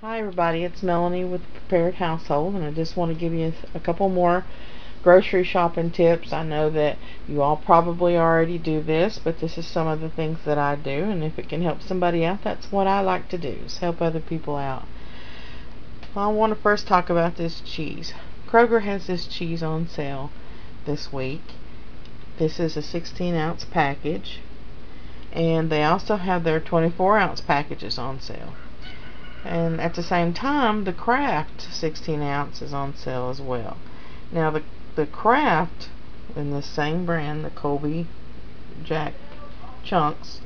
Hi everybody, it's Melanie with Prepared Household, and I just want to give you a couple more grocery shopping tips. I know that you all probably already do this, but this is some of the things that I do, and if it can help somebody out, that's what I like to do, is help other people out. I want to first talk about this cheese. Kroger has this cheese on sale this week. This is a 16-ounce package, and they also have their 24-ounce packages on sale. And at the same time, the Kraft 16 ounce is on sale as well. Now the Kraft in this same brand, the Colby Jack Chunks,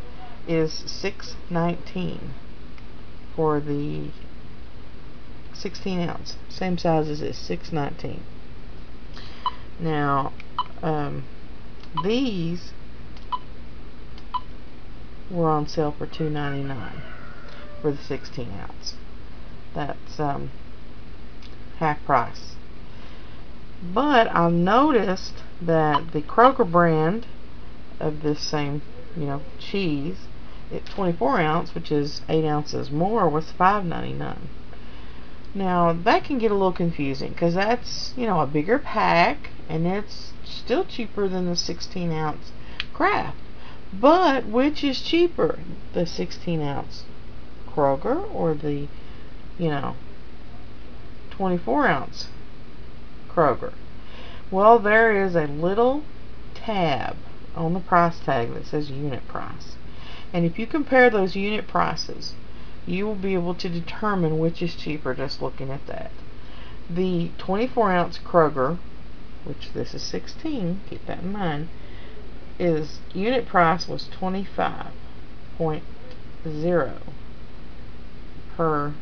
is $6.19 for the 16 ounce, same size as this, $6.19. Now these were on sale for $2.99 for the 16 ounce. That's half price. But I've noticed that the Kroger brand of this same, cheese, at 24 ounce, which is 8 ounces more, was $5.99. Now that can get a little confusing because that's, a bigger pack, and it's still cheaper than the 16 ounce Kraft. But which is cheaper, the 16 ounce Kroger or the 24 ounce Kroger? Well, there is a little tab on the price tag that says unit price, and if you compare those unit prices, you will be able to determine which is cheaper just looking at that. The 24 ounce Kroger, which this is 16, keep that in mind, is unit price was 25.0 per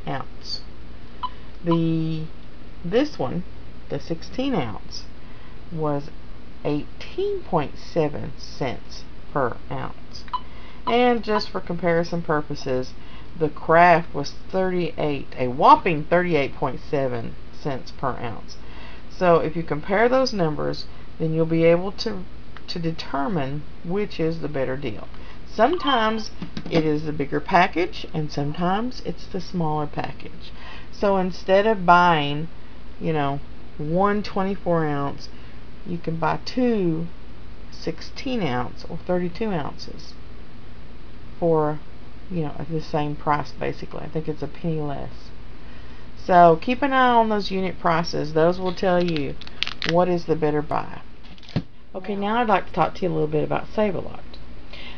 ounce. This one, the 16 ounce, was 18.7 cents per ounce. And just for comparison purposes, the Kraft was a whopping 38.7 cents per ounce. So if you compare those numbers, then you'll be able to determine which is the better deal. Sometimes it is the bigger package, and sometimes it's the smaller package. So instead of buying, one 24 ounce, you can buy two 16 ounce or 32 ounces for, the same price basically. I think it's a penny less. So keep an eye on those unit prices. Those will tell you what is the better buy. Okay, now I'd like to talk to you a little bit about Save-A-Lot.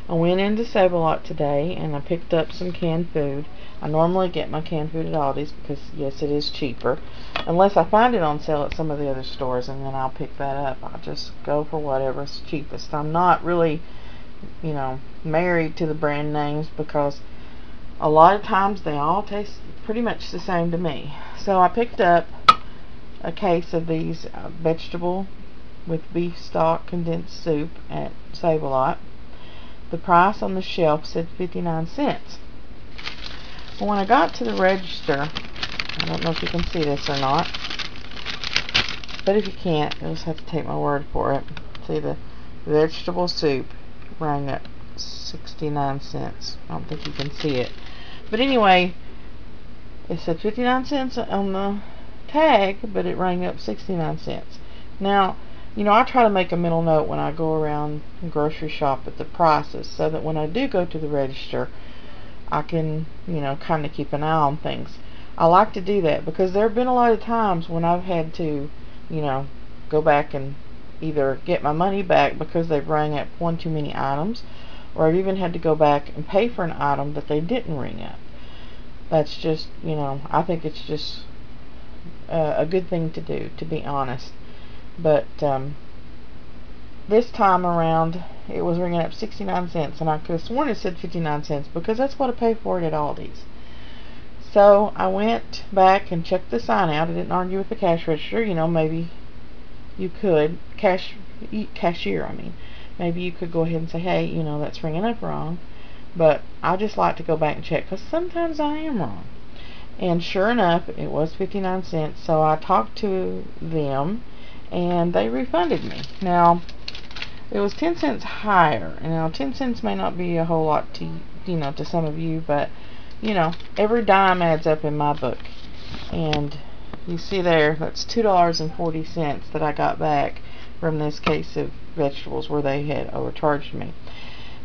I went into Save-A-Lot today and I picked up some canned food. I normally get my canned food at Aldi's because, yes, it is cheaper. Unless I find it on sale at some of the other stores, and then I'll pick that up. I'll just go for whatever's cheapest. I'm not really, married to the brand names because a lot of times they all taste pretty much the same to me. So I picked up a case of these vegetable with beef stock condensed soup at Save-A-Lot. The price on the shelf said 59 cents. Well, when I got to the register, I don't know if you can see this or not, but if you can't, you'll just have to take my word for it. See, the vegetable soup rang up 69 cents. I don't think you can see it. But anyway, it said 59 cents on the tag, but it rang up 69 cents. Now, I try to make a mental note when I go around and grocery shop at the prices so that when I do go to the register, I can, kind of keep an eye on things. I like to do that because there have been a lot of times when I've had to, go back and either get my money back because they've rang up one too many items, or I've even had to go back and pay for an item that they didn't ring up. That's just, I think it's just a good thing to do, to be honest. But this time around, it was ringing up 69 cents, and I could have sworn it said 59 cents because that's what I pay for it at Aldi's. So I went back and checked the sign out. I didn't argue with the cash register. Maybe you could, cashier, I mean. Maybe you could go ahead and say, hey, that's ringing up wrong. But I just like to go back and check because sometimes I am wrong. And sure enough, it was 59 cents. So I talked to them, and they refunded me. Now, it was 10 cents higher. And now 10 cents may not be a whole lot to, to some of you, but you know, every dime adds up in my book. And you see there, that's $2.40 that I got back from this case of vegetables where they had overcharged me.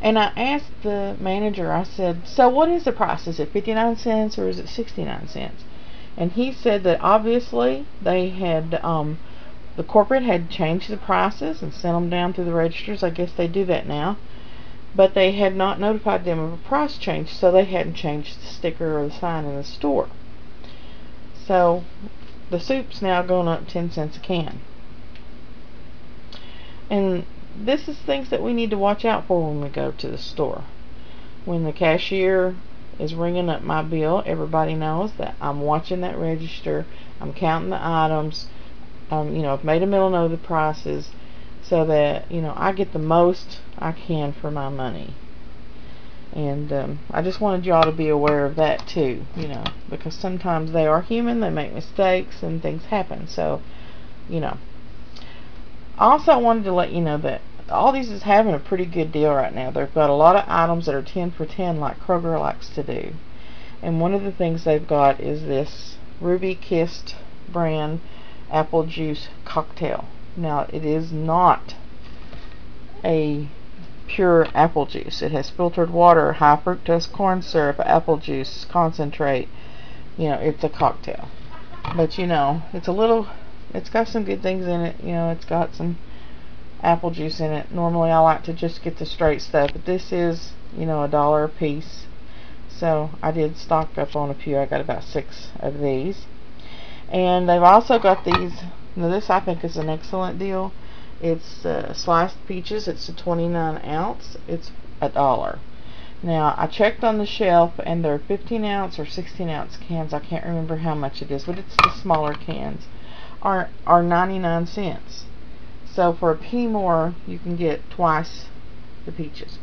And I asked the manager, I said, so what is the price? Is it 59 cents or is it 69 cents? And he said that obviously they had, the corporate had changed the prices and sent them down through the registers. I guess they do that now. But they had not notified them of a price change, so they hadn't changed the sticker or the sign in the store. So the soup's now going up 10 cents a can. And this is things that we need to watch out for when we go to the store. When the cashier is ringing up my bill, everybody knows that I'm watching that register, I'm counting the items, I've made a mental note of the prices so that, I get the most I can for my money. And I just wanted y'all to be aware of that too, because sometimes they are human, they make mistakes and things happen. So, Also, I wanted to let you know that Aldi's is having a pretty good deal right now. They've got a lot of items that are 10 for 10 like Kroger likes to do. And one of the things they've got is this Ruby Kissed brand apple juice cocktail. Now, it is not a pure apple juice. It has filtered water, high fructose corn syrup, apple juice, concentrate. It's a cocktail. But, it's got some good things in it. It's got some apple juice in it. Normally I like to just get the straight stuff, but this is, $1 a piece. So I did stock up on a few. I got about 6 of these. And they've also got these. Now this I think is an excellent deal. It's sliced peaches. It's a 29 ounce. It's $1. Now I checked on the shelf and they're 15 ounce or 16 ounce cans. I can't remember how much it is, but it's the smaller cans. Are 99 cents. So for a penny more, you can get twice the peaches,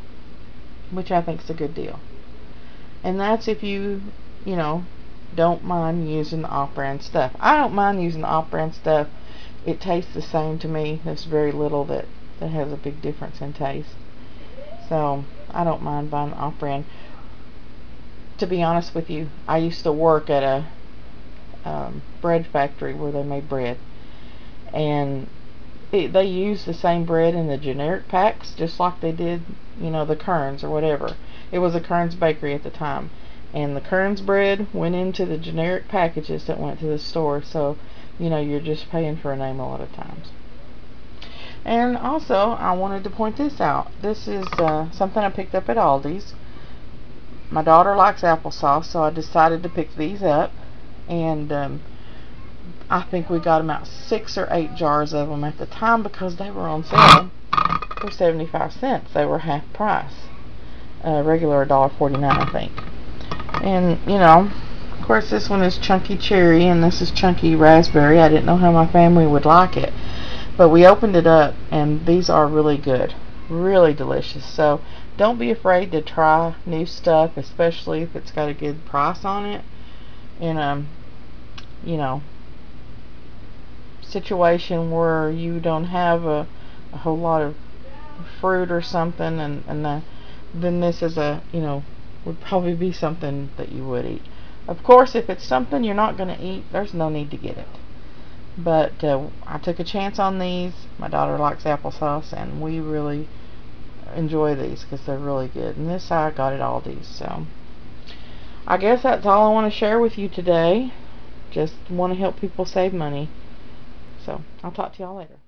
which I think is a good deal. And that's if you, don't mind using the off-brand stuff. I don't mind using the off-brand stuff. It tastes the same to me. There's very little that has a big difference in taste. So I don't mind buying off-brand. To be honest with you, I used to work at a bread factory where they made bread, and they use the same bread in the generic packs just like they did the Kern's or whatever. It was a Kern's bakery at the time, and the Kern's bread went into the generic packages that went to the store. So you're just paying for a name a lot of times. And also I wanted to point this out. This is something I picked up at Aldi's. My daughter likes applesauce, so I decided to pick these up. And I think we got about 6 or 8 jars of them at the time because they were on sale for 75 cents. They were half price. Regular $1.49, I think. And, of course this one is chunky cherry and this is chunky raspberry. I didn't know how my family would like it. But we opened it up and these are really good. Really delicious. So don't be afraid to try new stuff, especially if it's got a good price on it. In situation where you don't have a whole lot of fruit or something, and then this is would probably be something that you would eat. Of course, if it's something you're not going to eat, there's no need to get it. But I took a chance on these. My daughter likes applesauce, and we really enjoy these because they're really good. And this I got at Aldi's. So I guess that's all I want to share with you today. Just want to help people save money. So I'll talk to y'all later.